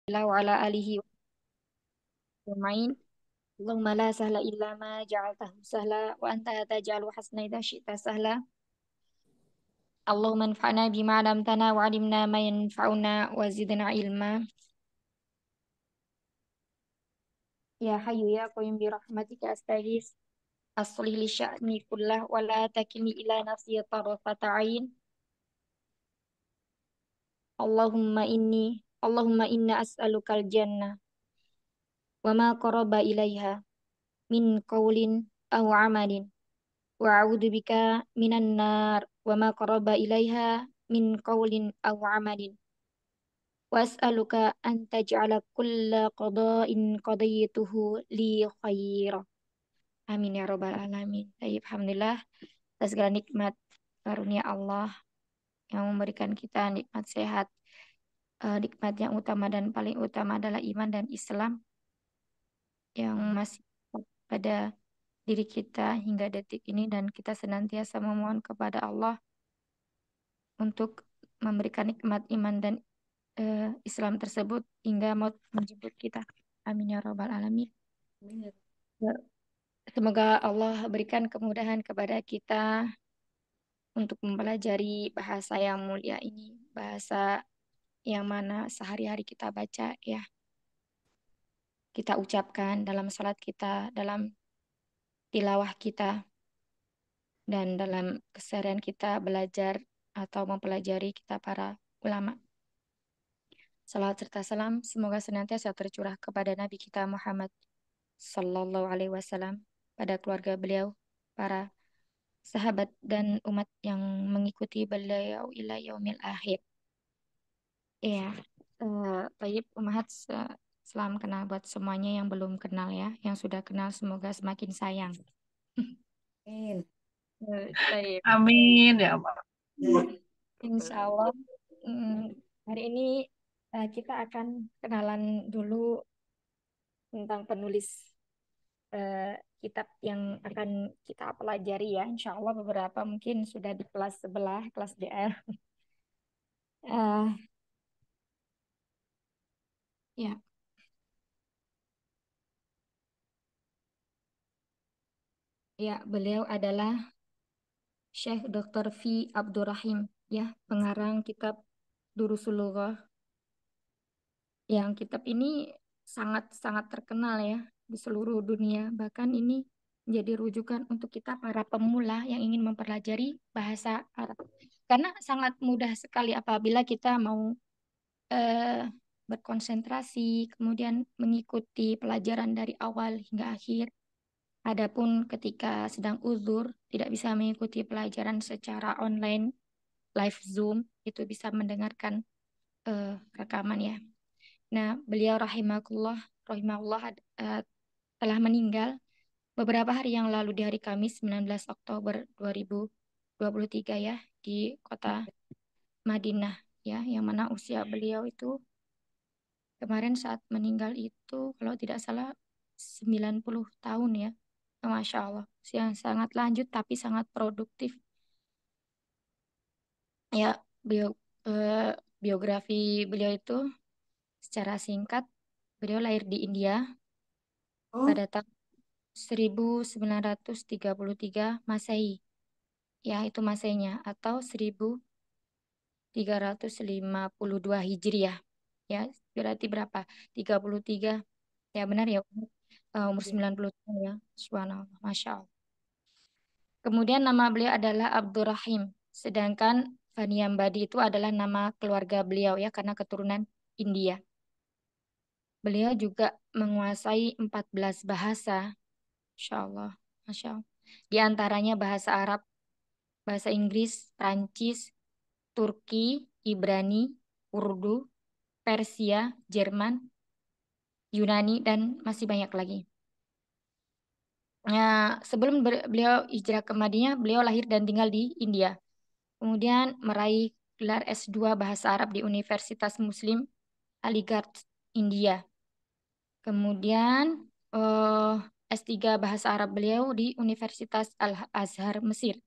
wa ala alihi wa ajma'in. Allahumma la sahla illa ma ja'altahu sahla wa anta taj'alu hasna idza syi'ta sahla. Allahumma anfa'na bima 'allamtana wa 'allimna ma yanfa'una wa zidna ilma. Ya hayyu ya qayyum bi rahmatika astaghits. Aslih li sya'ni kullah wa la takilni ila nafsi tarfata 'ain. Allahumma inna as'alukal jannah wa ma qaraba ilaiha min qaulin aw 'amalin. Wa a'udzu bika minan nar wa ma qaraba ilaiha min qaulin aw amalin. Wa as'aluka an taj'ala kulla qada'in qadaytuhu li khair. Amin ya rabbal alamin. Baik, alhamdulillah atas segala nikmat karunia Allah yang memberikan kita nikmat sehat. Nikmat yang utama dan paling utama adalah iman dan Islam yang masih pada diri kita hingga detik ini, dan kita senantiasa memohon kepada Allah untuk memberikan nikmat iman dan Islam tersebut hingga maut menjemput kita. Amin ya rabbal alamin. Ya, semoga Allah berikan kemudahan kepada kita untuk mempelajari bahasa yang mulia ini, bahasa yang mana sehari-hari kita baca ya, kita ucapkan dalam salat kita, dalam tilawah kita, dan dalam keseharian kita belajar atau mempelajari kita para ulama. Salat serta salam semoga senantiasa tercurah kepada Nabi kita Muhammad Sallallahu Alaihi Wasallam, pada keluarga beliau, para sahabat dan umat yang mengikuti beliau ila yaumil akhir. Iya, Tayyib Umahat, salam kenal buat semuanya yang belum kenal ya, yang sudah kenal semoga semakin sayang. Amin. Tayyib. Amin ya Allah. Insya Allah hari ini kita akan kenalan dulu tentang penulis kitab yang akan kita pelajari ya. Insya Allah beberapa mungkin sudah di kelas sebelah, kelas DR. Ya, ya, beliau adalah Syekh Dr. V. Abdurrahim, ya, pengarang kitab Durusul Lughah. Yang kitab ini sangat-sangat terkenal ya di seluruh dunia. Bahkan ini menjadi rujukan untuk kita para pemula yang ingin mempelajari bahasa Arab. Karena sangat mudah sekali apabila kita mau berkonsentrasi, kemudian mengikuti pelajaran dari awal hingga akhir. Adapun ketika sedang uzur, tidak bisa mengikuti pelajaran secara online, live Zoom, itu bisa mendengarkan rekaman ya. Nah, beliau rahimahullah telah meninggal beberapa hari yang lalu di hari Kamis 19 Oktober 2023 ya, di kota Madinah ya, yang mana usia beliau itu kemarin saat meninggal itu kalau tidak salah 90 tahun ya. Masya Allah, yang sangat lanjut tapi sangat produktif. Ya, eh, biografi beliau itu secara singkat, beliau lahir di India pada tahun 1933 Masehi. Ya, itu Masehnya, atau 1352 Hijriah. Ya, berarti berapa? 33. Ya, benar ya. Umur 90 tahun ya. Subhanallah, Masya Allah. Kemudian nama beliau adalah Abdurrahim. Sedangkan Faniambadi itu adalah nama keluarga beliau ya, karena keturunan India. Beliau juga menguasai 14 bahasa. Masya Allah. Masya Allah. Di antaranya bahasa Arab, bahasa Inggris, Prancis, Turki, Ibrani, Urdu, Persia, Jerman, Yunani, dan masih banyak lagi. Sebelum beliau hijrah ke Madinah, beliau lahir dan tinggal di India. Kemudian meraih gelar S2 Bahasa Arab di Universitas Muslim Aligarh, India. Kemudian S3 Bahasa Arab beliau di Universitas Al-Azhar, Mesir.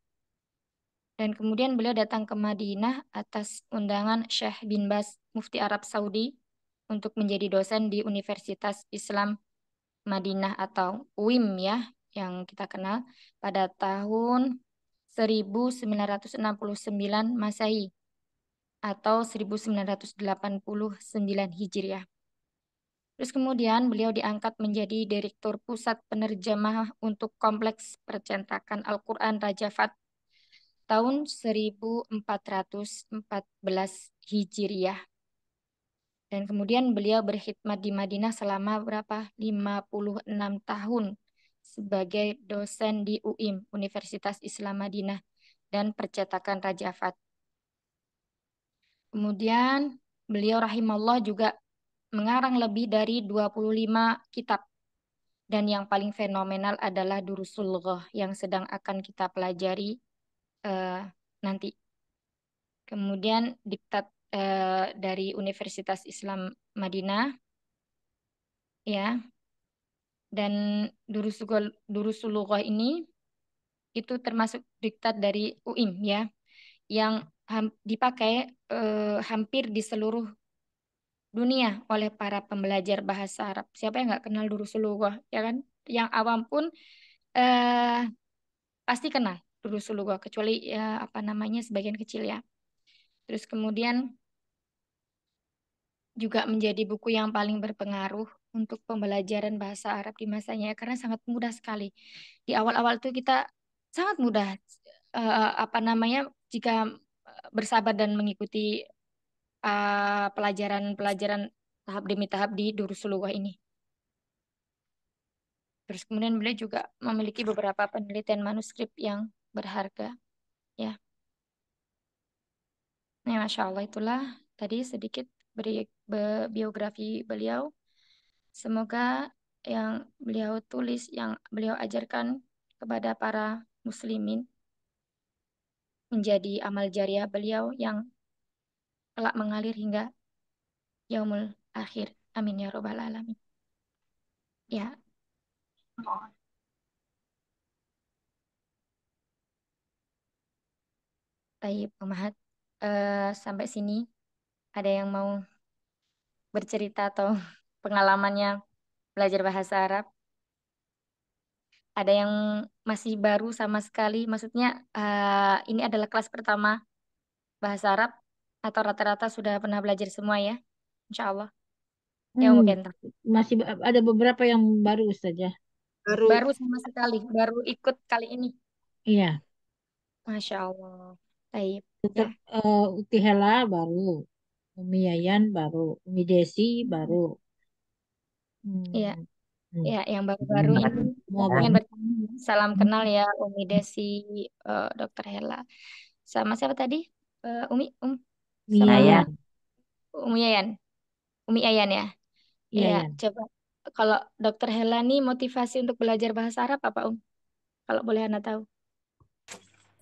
Dan kemudian beliau datang ke Madinah atas undangan Syekh bin Baz, Mufti Arab Saudi, untuk menjadi dosen di Universitas Islam Madinah atau UIM ya, yang kita kenal pada tahun 1969 Masehi atau 1989 Hijriah. Terus kemudian beliau diangkat menjadi Direktur Pusat Penerjemah untuk Kompleks Percetakan Al-Quran Raja Fat tahun 1414 Hijriah. Dan kemudian beliau berkhidmat di Madinah selama berapa? 56 tahun sebagai dosen di UIM, Universitas Islam Madinah, dan Percetakan Raja Fat. Kemudian beliau rahimahullah juga mengarang lebih dari 25 kitab. Dan yang paling fenomenal adalah Durusul Lughah yang sedang akan kita pelajari nanti. Kemudian diktat dari Universitas Islam Madinah ya. Dan Durusul Lughah ini itu termasuk diktat dari UIM ya, yang dipakai hampir di seluruh dunia oleh para pembelajar bahasa Arab. Siapa yang nggak kenal Durusul Lughah ya kan? Yang awam pun eh, pasti kenal Durusul Lughah, kecuali ya apa namanya sebagian kecil ya. Terus kemudian juga menjadi buku yang paling berpengaruh untuk pembelajaran bahasa Arab di masanya karena sangat mudah sekali. Di awal-awal tuh kita sangat mudah apa namanya jika bersabar dan mengikuti pelajaran-pelajaran tahap demi tahap di Durusul Lughah ini. Terus kemudian beliau juga memiliki beberapa penelitian manuskrip yang berharga ya. Nah, Masya Allah itulah tadi sedikit biografi beliau. Semoga yang beliau tulis, yang beliau ajarkan kepada para muslimin menjadi amal jariah beliau yang kelak mengalir hingga yaumul akhir. Amin ya robbal alamin. Ya, baik, Pak Mahat. Sampai sini ada yang mau bercerita atau pengalamannya belajar bahasa Arab? Ada yang masih baru sama sekali? Maksudnya ini adalah kelas pertama bahasa Arab atau rata-rata sudah pernah belajar semua ya? Insya Allah. Ya, Hmm, mungkin masih ada beberapa yang baru saja. Baru, baru sama sekali, baru ikut kali ini. iya. Masya Allah. Baik, ya. Tetap Uti Hela baru, Umi Yayan baru, Umi Desi baru. Iya, Hmm, hmm. ya, yang baru-baru ini Semua ingin baru. bertanya. Salam kenal ya, Umi Desi, Dokter Hela. Sama siapa tadi? Umi Sama Yayan, Umi Yayan. Umi Yayan ya. iya Iya, Yan. coba. Kalau Dokter Hela nih motivasi untuk belajar bahasa Arab apa, Kalau boleh Anda tahu.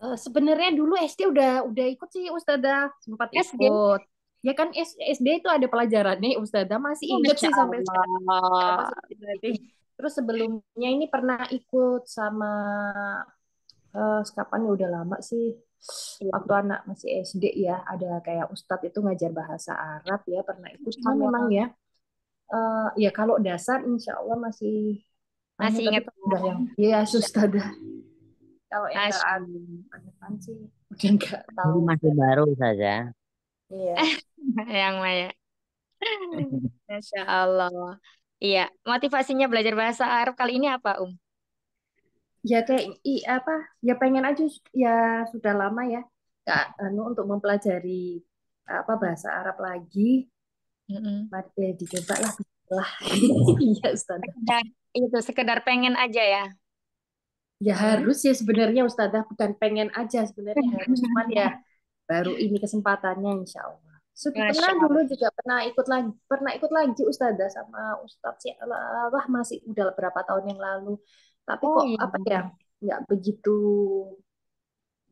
Sebenarnya dulu SD udah ikut sih Ustazah, sempat SD. ikut. Ya kan SD itu ada pelajaran nih Ustazah, masih Oh, inget Masya sih sampai sekarang apa Allah. sih Berarti. itu. Terus sebelumnya ini pernah ikut sama kapan ya udah lama sih. Iya. Waktu anak masih SD ya, ada kayak Ustadz itu ngajar bahasa Arab ya, pernah ikut. Masya Cuma memang Allah. ya, ya kalau dasar insya Allah masih anu, Masih tapi ingat. kalau udah yang ya Masya Ustazah. Kalau yang ke Masya Allah. depan sih udah nggak Ini tahu. masih baru saja. Iya. Yang Maya. Masya Allah. Iya, motivasinya belajar bahasa Arab kali ini apa, Ya kayak apa ya pengen aja ya sudah lama ya Kak, anu untuk mempelajari apa bahasa Arab lagi. Mm-mm. Mari dicoba lah bismillah. Iya Ustazah. Sekedar, itu sekedar pengen aja ya. Ya Hmm? harus ya sebenarnya Ustazah, bukan pengen aja sebenarnya harus, cuman ya baru ini kesempatannya insya Allah. Masya Pernah dulu Allah. juga pernah ikut lagi Ustazah sama Ustadz sih Allah masih udah beberapa tahun yang lalu. Tapi Oh kok iya. apa ya nggak begitu.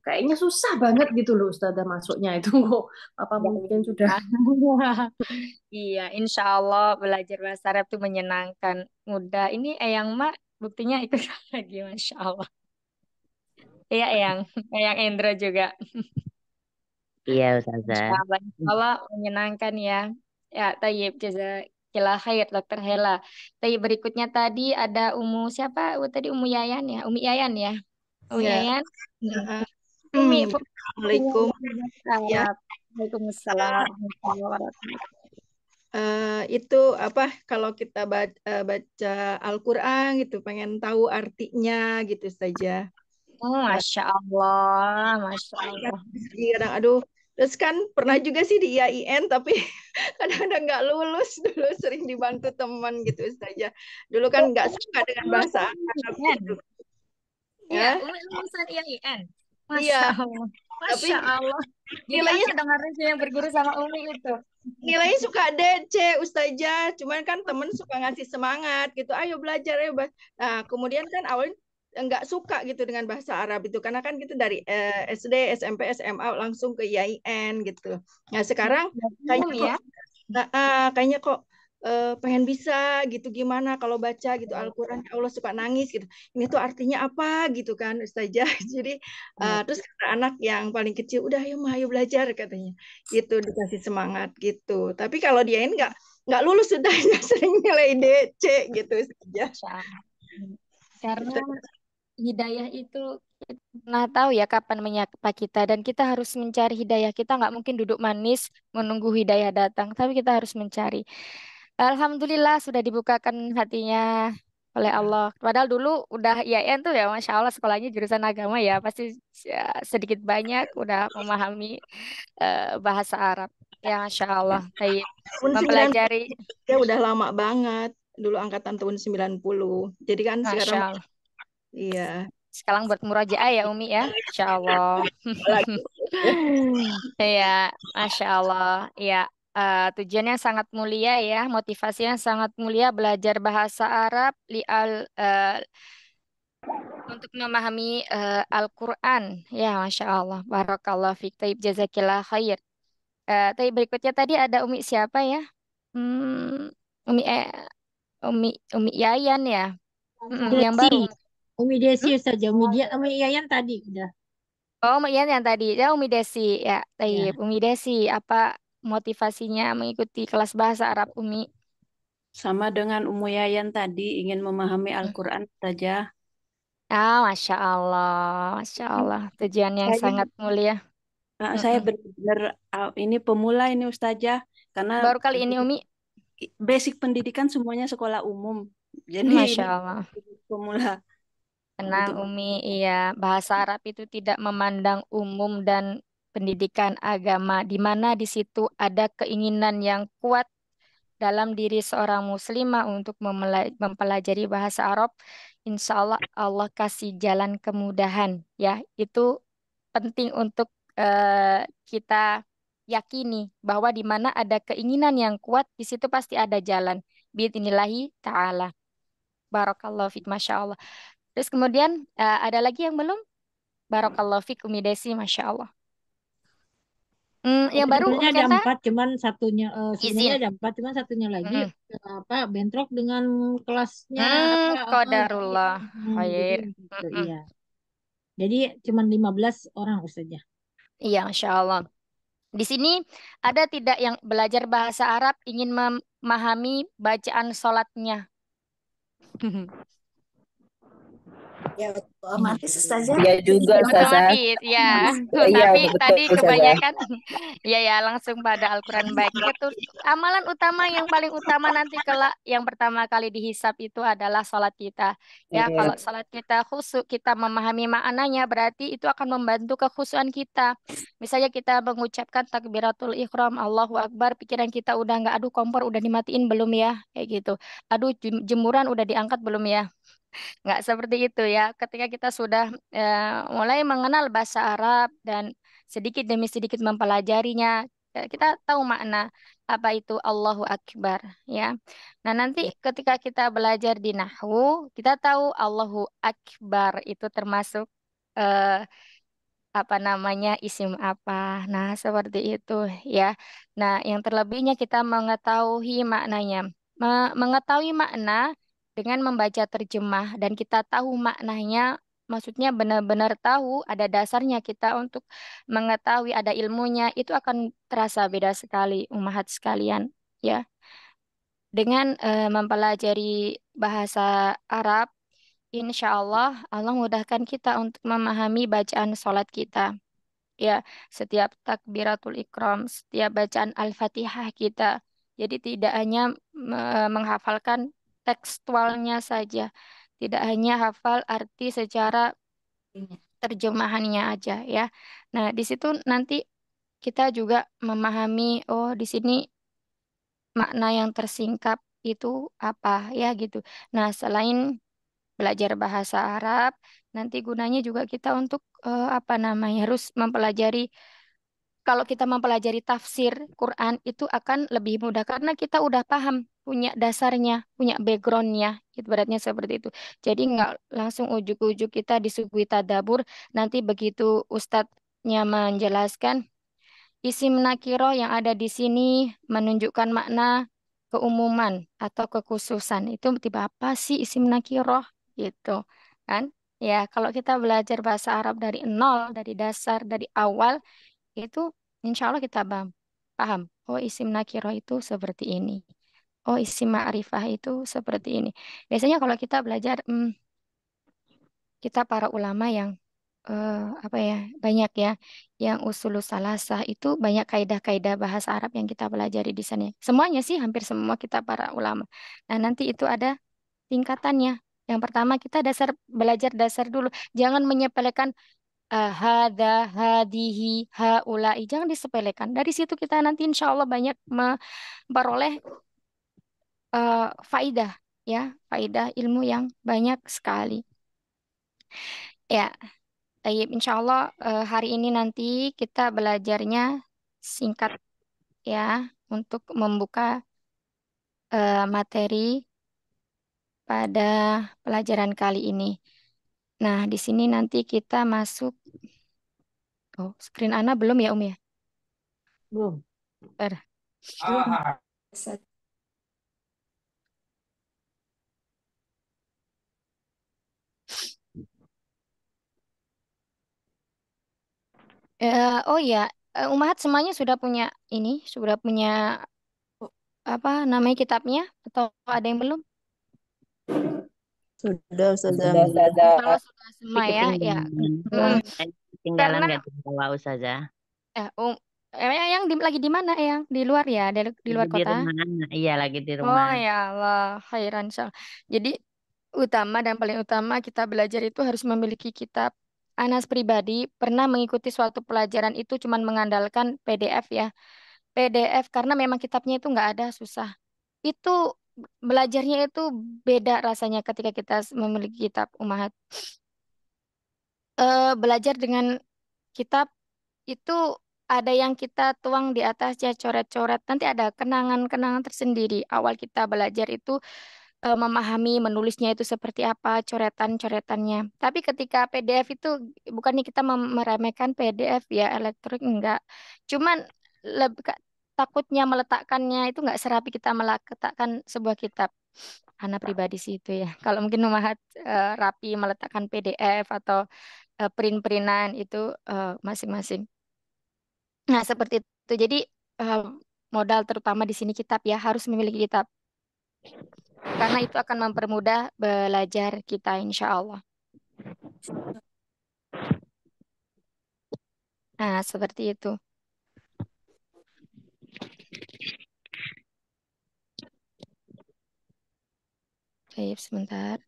Kayaknya susah banget gitu loh Ustazah masuknya itu kok. Apa Ya, mungkin sudah iya, insya Allah belajar bahasa Arab itu menyenangkan, mudah. Ini Eyang Mak buktinya ikut lagi, Masya Allah. Iya, Eyang Endra juga. Iya, Masya Ustazah. Allah, insya Allah menyenangkan ya. Ya, tayyib jazakillah khair Dokter Hela. Tayyib berikutnya tadi ada Umu siapa? Tadi Umu Yayan ya, Umi Yayan ya. Umi Ya, Yayan. Mm. heeh. Umi punya Assalamualaikum. belajar bahasa Ya, Arab. Waalaikumsalam warahmatullahi wabarakatuh. itu apa kalau kita baca Al-Qur'an gitu pengen tahu artinya gitu saja. Oh, Eh, Masya Allah, Masya kan Allah. kadang aduh terus kan pernah juga sih di IAIN tapi kadang-kadang nggak lulus dulu sering dibantu teman gitu saja. Dulu kan nggak suka dengan bahasa Lulusan Arab IAIN. gitu. Iya, Ya, Umi lulusan IAIN. Masya iya, Allah. tapi Masya Allah. Jadi nilainya aku dengar yang berguru sama Umi itu. nilainya suka DC Ustazah, cuman kan temen suka ngasih semangat gitu, ayo belajar ayo nah kemudian kan awalnya nggak suka gitu dengan bahasa Arab itu karena kan gitu dari SD SMP SMA langsung ke IAIN gitu. Nah sekarang kayaknya Umum kok ya. kayaknya kok pengen bisa gitu gimana kalau baca gitu Al-Quran ya Allah suka nangis gitu ini tuh artinya apa gitu kan Ustazah. Jadi terus kata anak yang paling kecil udah ayo mah ayo belajar katanya gitu dikasih semangat gitu tapi kalau dia ini nggak lulus sudah sering nilai DC gitu saja. Masya Allah. Karena hidayah itu nah tahu ya kapan menyapa kita dan kita harus mencari hidayah. Kita nggak mungkin duduk manis menunggu hidayah datang, tapi kita harus mencari. Alhamdulillah sudah dibukakan hatinya oleh Allah. Padahal dulu udah IAIN tuh ya, Masya Allah sekolahnya jurusan agama ya, pasti ya, sedikit banyak udah memahami bahasa Arab. Ya, Masya Allah. Baik. Tahun 90 Mempelajari, ya udah lama banget dulu angkatan tahun 90 jadi kan Masya sekarang Allah. iya Sekarang buat murojaah ya Umi ya, Masya Allah. lagi ya. Ya, Masya Allah. Ya, tujuannya sangat mulia ya, motivasinya sangat mulia belajar bahasa Arab untuk memahami Al-Quran. Ya, Masya Allah. Barakallah fiik. Taib jazakillah khair. Taib berikutnya tadi ada Umi siapa ya? Hmm, Umi Umi Yayan ya. Yang Desi, baru. Umi Desi Hmm? saja, Umi dia, Umi Yayan tadi udah. Oh, Umi Yayan yang tadi. Ya, Umi Desi. Ya, Taib. Ya. Umi Desi. Apa motivasinya mengikuti kelas bahasa Arab Umi? Sama dengan Ummu Yayan tadi, ingin memahami Hmm. Al-Quran saja. Masya Allah. Masya Allah. Tujuan yang Saya, sangat mulia. saya Mm-mm. benar-benar ini pemula ini Ustazah, karena Baru kali ini Umi. basic pendidikan semuanya sekolah umum. Jadi Masya ini Allah. pemula Tenang untuk Umi, iya bahasa Arab itu tidak memandang umum dan pendidikan agama, di mana di situ ada keinginan yang kuat dalam diri seorang muslimah untuk mempelajari bahasa Arab. Insya Allah Allah kasih jalan kemudahan, ya itu penting untuk kita yakini bahwa di mana ada keinginan yang kuat, di situ pasti ada jalan. Bismillahi ta'ala. Barakallahu fiik, Masya Allah. Terus kemudian ada lagi yang belum? Barakallahu fiik Umi Desi, Masya Allah. Yang baru Sebenarnya Umi ada Kenta 4, cuman satunya sebenarnya izin. ada 4, cuman satunya lagi Mm-mm. apa bentrok dengan kelasnya apa jadi Qadarullah jadi khair. gitu Mm-mm. iya. Jadi cuman 15 orang Ustazah. Iya, Masya Allah. Di sini ada tidak yang belajar bahasa Arab ingin memahami bacaan sholatnya? Ya, otomatis Ustazah. Iya juga, Ustazah. Otomatis, ya. Iya, Tapi betul, tadi Ustazah. kebanyakan, ya ya langsung pada Al-Quran baik. Itu amalan utama yang paling utama nanti kelak yang pertama kali dihisap itu adalah sholat kita. Ya, Iya. kalau sholat kita khusyuk, kita memahami maknanya, berarti itu akan membantu kekhusyuan kita. Misalnya kita mengucapkan takbiratul ihram, Allahu Akbar, pikiran kita udah nggak, aduh kompor udah dimatiin belum ya, kayak gitu. Aduh jemuran udah diangkat belum ya. Nggak seperti itu ya. Ketika kita sudah mulai mengenal bahasa Arab dan sedikit demi sedikit mempelajarinya, kita tahu makna apa itu Allahu Akbar ya. Nah, nanti ketika kita belajar di Nahwu, kita tahu Allahu Akbar itu termasuk eh, apa namanya isim apa. Nah, seperti itu ya. Nah, yang terlebihnya kita mengetahui maknanya. Mengetahui makna dengan membaca terjemah dan kita tahu maknanya, maksudnya benar-benar tahu ada dasarnya kita untuk mengetahui ada ilmunya, itu akan terasa beda sekali, umahat sekalian. ya. Dengan mempelajari bahasa Arab, insya Allah Allah mudahkan kita untuk memahami bacaan sholat kita. Ya, setiap takbiratul ikram, setiap bacaan Al-Fatihah kita. Jadi tidak hanya menghafalkan tekstualnya saja, tidak hanya hafal arti secara terjemahannya aja ya. Nah, di situ nanti kita juga memahami oh di sini makna yang tersingkap itu apa ya gitu. Nah, selain belajar bahasa Arab, nanti gunanya juga kita untuk apa namanya harus mempelajari kalau kita mempelajari tafsir Quran itu akan lebih mudah karena kita udah paham, punya dasarnya, punya backgroundnya, ibaratnya seperti itu. Jadi nggak langsung ujuk-ujuk kita disuguhi tadabur, nanti begitu ustadznya menjelaskan isim nakiroh yang ada di sini menunjukkan makna keumuman atau kekhususan. Itu tiba apa sih isim nakiroh gitu kan? Ya, kalau kita belajar bahasa Arab dari nol, dari dasar, dari awal, itu insya Allah kita paham. Paham. Oh, isim nakiro itu seperti ini. Oh, isim ma'rifah itu seperti ini. Biasanya kalau kita belajar, kita para ulama yang apa ya banyak ya, yang usulul salasah itu banyak kaidah-kaidah bahasa Arab yang kita pelajari di sana. Semuanya sih, hampir semua kita para ulama. Nah, nanti itu ada tingkatannya. Yang pertama kita belajar dasar dulu. Jangan menyepelekan hada, hadihi, haulai. Jangan disepelekan. Dari situ kita nanti insya Allah banyak memperoleh faidah, ya, faidah ilmu yang banyak sekali. Ya, Tayyib, insya Allah hari ini nanti kita belajarnya singkat ya, untuk membuka materi pada pelajaran kali ini. Nah, di sini nanti kita masuk. Oh, screen Ana belum ya, ya? Belum. Bentar. Oh ya, Umahat semuanya sudah punya ini, sudah punya apa namanya kitabnya atau ada yang belum? Sudah, Ustazah, Sudah, alhamdulillah. Ustazah. Kalau sudah Tapi semua ya, ya. ketinggalan. Mm, Ketinggalan karena nggak bawa Ustazah. eh, um, yang lagi di mana yang di luar ya, di Lagi luar di kota? rumah. Iya, lagi di Oh rumah. ya Allah, khairan insya. Jadi utama dan paling utama kita belajar itu harus memiliki kitab. Anas pribadi pernah mengikuti suatu pelajaran itu cuman mengandalkan PDF ya. PDF karena memang kitabnya itu nggak ada, susah. Itu belajarnya itu beda rasanya ketika kita memiliki kitab Ummahat. Belajar dengan kitab itu ada yang kita tuang di atasnya coret-coret. Nanti ada kenangan-kenangan tersendiri. Awal kita belajar itu memahami menulisnya itu seperti apa, coretan-coretannya. Tapi ketika PDF itu bukannya kita meremehkan PDF ya elektronik enggak. Cuman lebih takutnya meletakkannya itu enggak serapi kita meletakkan sebuah kitab. Anak pribadi sih itu ya. Kalau mungkin Numahat rapi meletakkan PDF atau print-printan itu masing-masing. Nah, seperti itu. Jadi eh, modal terutama di sini kitab ya, harus memiliki kitab. Karena itu akan mempermudah belajar kita insya Allah. Nah, seperti itu. Baik, sebentar.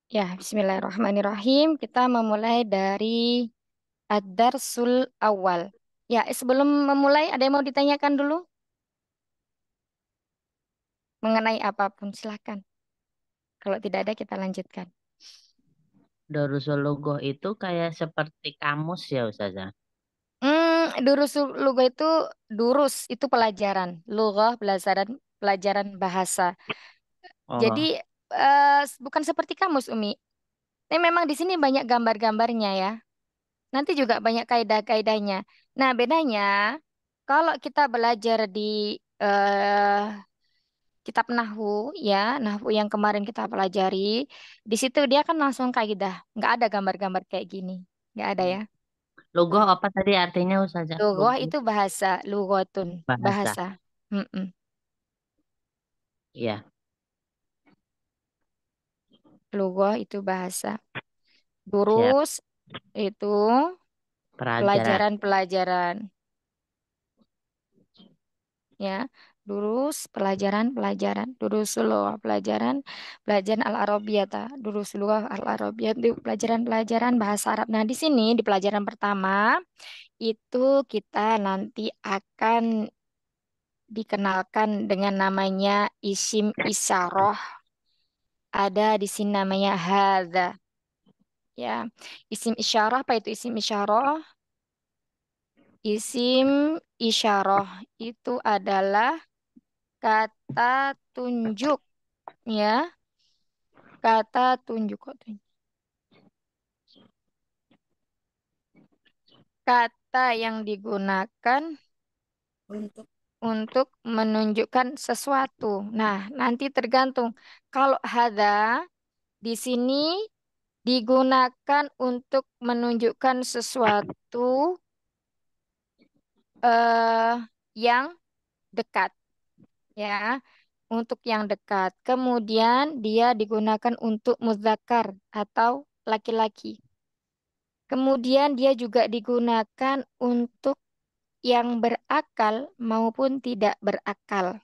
Ya, bismillahirrahmanirrahim. Kita memulai dari ad-darsul awal. Ya, sebelum memulai ada yang mau ditanyakan dulu mengenai apapun, silakan. Kalau tidak ada kita lanjutkan. Darusul Lugoh itu kayak seperti kamus ya Ustazah. Durus lugo itu durus itu pelajaran, lughah pelajaran pelajaran bahasa. Jadi Oh, bukan seperti kamus Umi. Ini memang di sini banyak gambar-gambarnya ya. Nanti juga banyak kaidah-kaidahnya. Nah, bedanya kalau kita belajar di eh, kitab Nahwu ya, Nahwu yang kemarin kita pelajari, di situ dia kan langsung kaidah, nggak ada gambar-gambar kayak gini, nggak ada ya. Lugoh apa tadi artinya Ustazah? Lughah Lugoh itu bahasa, lughatun, bahasa. bahasa. Mm-mm. Iya, Lughah itu bahasa. siap. Durus itu Pelajaran. pelajaran-pelajaran ya. Durus pelajaran-pelajaran. Durusul pelajaran pelajaran al-Arabiyata. Durusul al-Arabiyat itu pelajaran-pelajaran bahasa Arab. Nah, di sini di pelajaran pertama itu kita nanti akan dikenalkan dengan namanya isim isyarah. Ada di sini namanya hadza ya. Isim isyarah apa itu isim isyarah? Isim isyarah itu adalah kata tunjuk ya, kata tunjuk kok tunjuk. Kata yang digunakan untuk menunjukkan sesuatu. Nah, nanti tergantung. Kalau hada di sini digunakan untuk menunjukkan sesuatu eh yang dekat ya, untuk yang dekat. Kemudian dia digunakan untuk muzakkar atau laki-laki. Kemudian dia juga digunakan untuk yang berakal maupun tidak berakal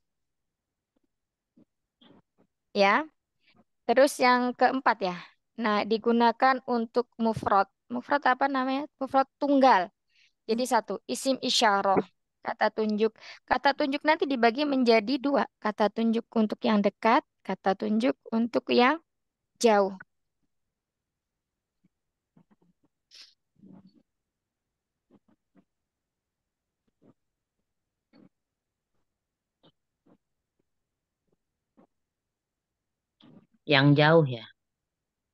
ya. Terus yang keempat ya. Nah, digunakan untuk mufrad. Mufrad apa namanya? Mufrad tunggal. Jadi satu, isim isyarah, kata tunjuk. Kata tunjuk nanti dibagi menjadi dua. Kata tunjuk untuk yang dekat, kata tunjuk untuk yang jauh. Yang jauh ya.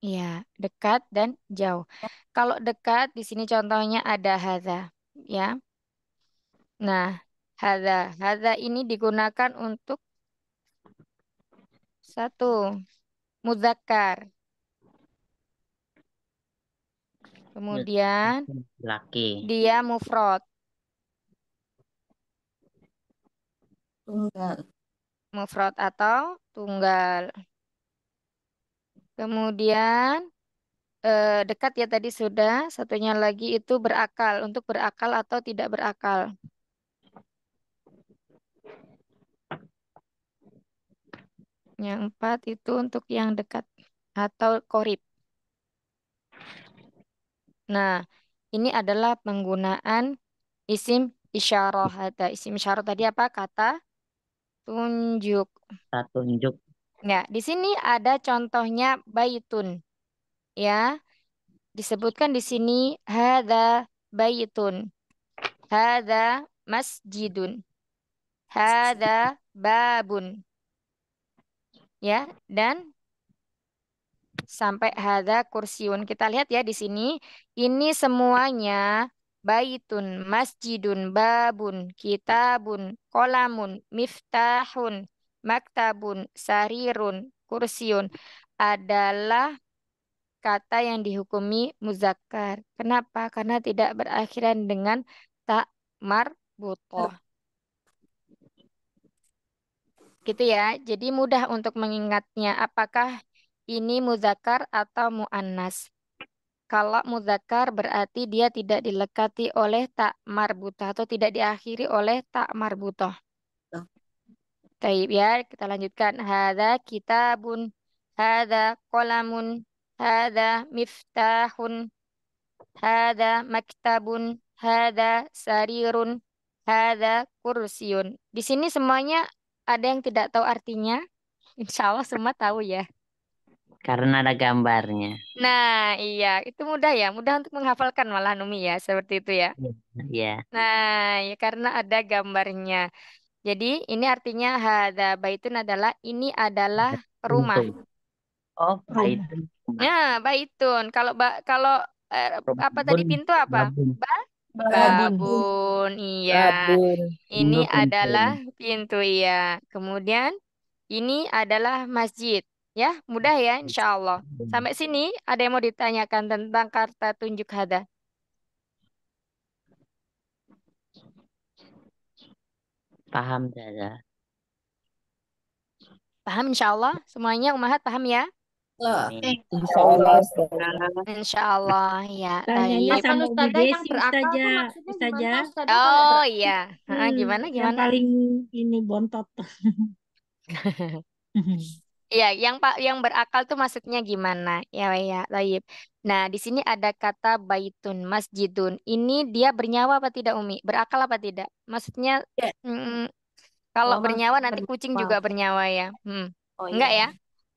Iya, dekat dan jauh. Kalau dekat, di sini contohnya ada hadza, ya. Nah, hadza ini digunakan untuk satu, muzakkar. Kemudian Laki. dia mufrad. Tunggal. Mufrad atau tunggal. Kemudian dekat ya tadi sudah. Satunya lagi itu berakal. Untuk berakal atau tidak berakal. Yang empat itu untuk yang dekat atau korib. Nah, ini adalah penggunaan isim isyarah. Ada isim isyarah tadi apa? Kata tunjuk. Tak tunjuk. Ya, di sini ada contohnya baitun. Ya, disebutkan di sini hadza baitun. Hadza masjidun. Hadza babun. Ya, dan sampai hadza kursiun. Kita lihat ya di sini. Ini semuanya baitun, masjidun, babun, kitabun, kolamun, miftahun, maktabun, sarirun, kursiun adalah kata yang dihukumi muzakkar. Kenapa? Karena tidak berakhiran dengan tak marbutoh. Gitu ya. Jadi mudah untuk mengingatnya apakah ini muzakkar atau muannas. Kalau muzakkar berarti dia tidak dilekati oleh tak marbutah atau tidak diakhiri oleh tak marbutah. Taib ya, kita lanjutkan. Hadza kitabun, hadza qalamun, hada miftahun, hada maktabun, hada sarirun, hada kursiun. Di sini semuanya ada yang tidak tahu artinya. Insya Allah semua tahu ya. Karena ada gambarnya. Nah, iya, itu mudah ya, mudah untuk menghafalkan malah Numi ya, seperti itu ya. Ya. Nah, ya karena ada gambarnya. Jadi ini artinya hada baitun adalah ini adalah rumah. Pintu. Oh, itu. Nah, baitun. Kalau apa tadi Babun. pintu apa? Babun. Ba Babon. babun. Iya. Babun. Ini Pintu, pintu. adalah pintu iya. Kemudian ini adalah masjid. Ya, mudah ya insya Allah. Sampai sini ada yang mau ditanyakan tentang kata tunjuk hada? Paham saja. Paham insya Allah? Semuanya Umahat paham ya? Lah, Amin. insya Allah. Insya Allah ya. Tanyanya Taib. Bukan sama Umi Ustazah yang Desi, berakal tuh Ustazah. maksudnya gimana Ustazah. Ustazah kalau Oh berakal? iya. Ha, gimana Yang gimana? paling ini bontot. Iya, yang berakal tuh maksudnya gimana? Ya, ya, Taib. Nah, di sini ada kata baitun, masjidun. Ini dia bernyawa apa tidak, Umi? Berakal apa tidak? Maksudnya, Ya, kalau oh, bernyawa nanti kucing juga maaf. bernyawa ya. Oh Enggak ya? iya.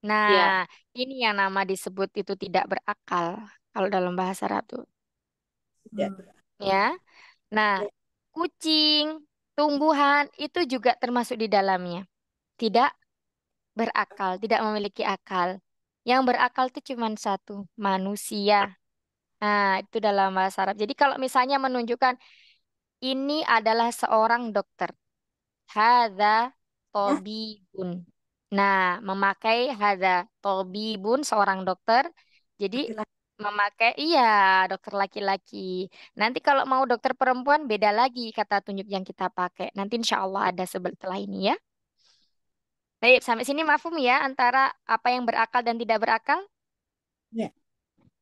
Nah, Ya. ini yang nama disebut itu tidak berakal. Kalau dalam bahasa Arab tuh. Tidak. Ya. Nah, Ya. kucing, tumbuhan itu juga termasuk di dalamnya. Tidak berakal, tidak memiliki akal. Yang berakal itu cuma satu, manusia. Nah, itu dalam bahasa Arab. Jadi kalau misalnya menunjukkan ini adalah seorang dokter. Hadza Hah? tobibun. Nah, memakai hadza tobibun seorang dokter. Jadi Laki-laki. memakai iya dokter laki-laki. Nanti kalau mau dokter perempuan beda lagi kata tunjuk yang kita pakai. Nanti insya Allah ada setelah ini ya. Baik, sampai sini mafhum ya antara apa yang berakal dan tidak berakal? Ya.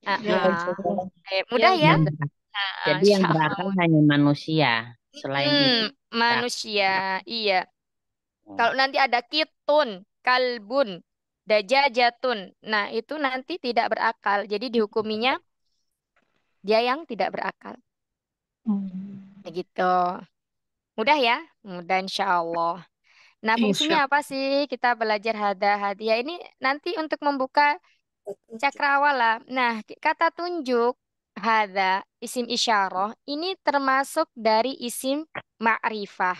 Ah, Ya, ah. insya Allah. Baik, Ya, mudah ya? Yang Ustazah. berak- Ah, Jadi yang insya Allah. berakal hanya manusia. Selain itu, tak. Manusia, iya. Kalau nanti ada kitun, kalbun, dajajatun. Nah, itu nanti tidak berakal. Jadi dihukuminya dia yang tidak berakal. Begitu. Mudah ya? Mudah insya Allah. Nah, fungsinya Insya apa sih kita belajar hada hadiah ini nanti untuk membuka cakrawala. Nah, kata tunjuk hada isim isyarah ini termasuk dari isim ma'rifah.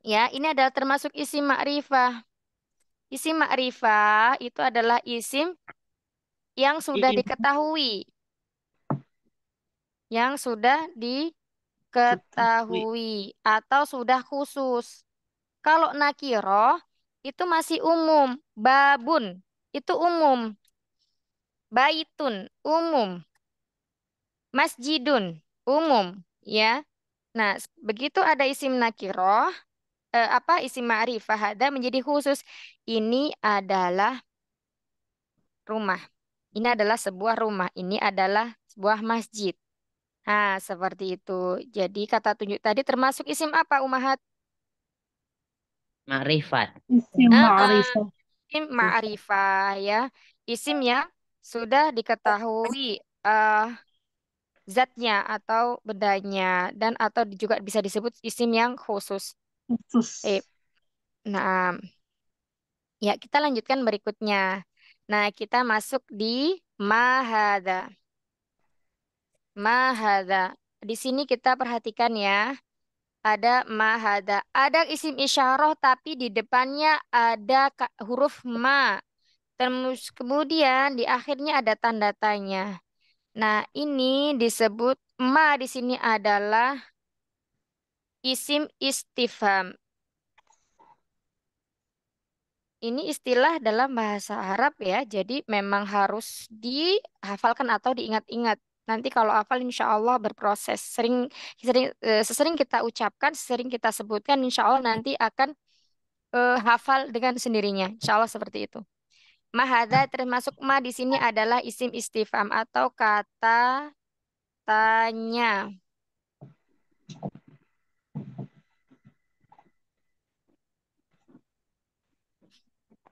Ya, ini adalah termasuk isim ma'rifah. Isim ma'rifah itu adalah isim yang sudah diketahui, yang sudah diketahui atau sudah khusus. Kalau nakiroh itu masih umum, babun itu umum, baitun umum, masjidun umum, ya. Nah, begitu ada isim nakiroh, isim ma'rifah ada menjadi khusus. Ini adalah rumah. Ini adalah sebuah rumah. Ini adalah sebuah masjid. Nah, seperti itu. Jadi kata tunjuk tadi termasuk isim apa, Umahat? Makrifat. Isim Ah, ma'rifah. isim ma'rifah ya. Isim yang sudah diketahui eh, zatnya atau bendanya dan atau juga bisa disebut isim yang khusus. Eh, Khusus. nah, ya kita lanjutkan berikutnya. Nah, kita masuk di mahada. Mahada. Di sini kita perhatikan ya. Ada mahada. Ada isim isyarah tapi di depannya ada huruf ma. Terus kemudian di akhirnya ada tanda tanya. Nah, ini disebut ma di sini adalah isim istifham. Ini istilah dalam bahasa Arab ya, jadi memang harus dihafalkan atau diingat-ingat. Nanti kalau hafal insya Allah berproses. Sesering kita ucapkan, sesering kita sebutkan, insya Allah nanti akan hafal dengan sendirinya. Insya Allah seperti itu. Mahada termasuk ma di sini adalah isim istifham atau kata tanya.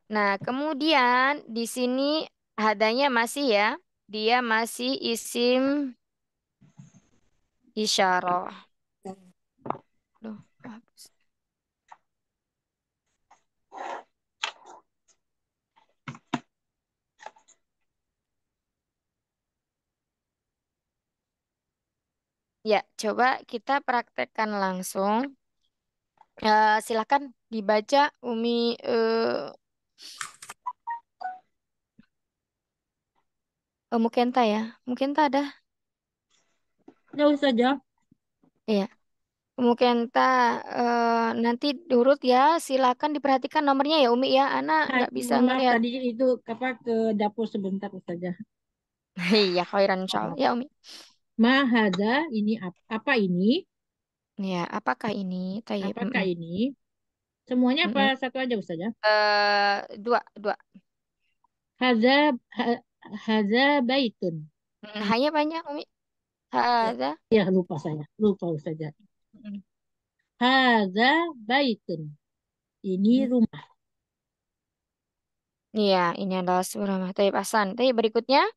Nah, kemudian di sini hadanya masih ya, dia masih isim isyarah. Loh, hapus. Ya, coba kita praktekkan langsung. Silakan dibaca Umi Mukenta ya. Mukenta ada? Ya Ustazah. Iya. Mukenta nanti diurut ya. Silakan diperhatikan nomornya ya Umi ya. Anak nggak bisa Mohon maaf ngelihat. tadi itu apa ke dapur sebentar Ustazah. Iya, khairan insyaallah. Ya Umi. Mahada ini apa ini? Ya, apakah ini? Tayyib. Apakah ini? Semuanya apa Mm-mm. satu aja Ustazah? Dua, dua. Haza haza baitun. Hanya banyak Umi. Ya, Ada. ya lupa saya. Lupa Ustazah. Mm. Haza baitun. Ini rumah. Iya, ini adalah sebuah rumah. Tayyib Hasan. Tayyib berikutnya.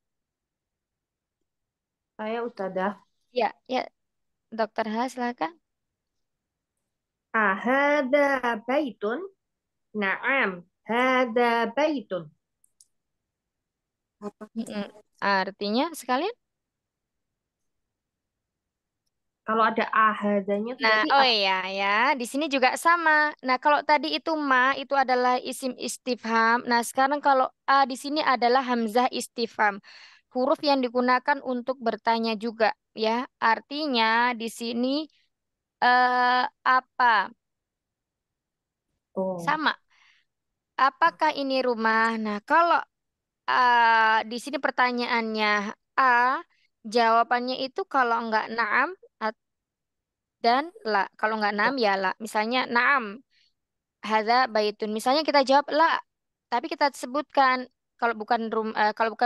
Saya Ustazah. Ya, ya. Dokter H, silakan. Ahada baitun. Naam, hada baitun. Mm-mm. Artinya sekalian. Kalau ada ahadanya tuh Nah, berarti oh iya ya, di sini juga sama. Nah, kalau tadi itu ma itu adalah isim istifham. Nah, sekarang kalau a di sini adalah hamzah istifham. Huruf yang digunakan untuk bertanya juga ya. Artinya di sini apa? oh. Sama. Apakah ini rumah? Nah, kalau di sini pertanyaannya a, jawabannya itu kalau enggak naam dan la. Kalau enggak naam ya la. Misalnya naam. Hadza baitun. Misalnya kita jawab la, tapi kita sebutkan kalau bukan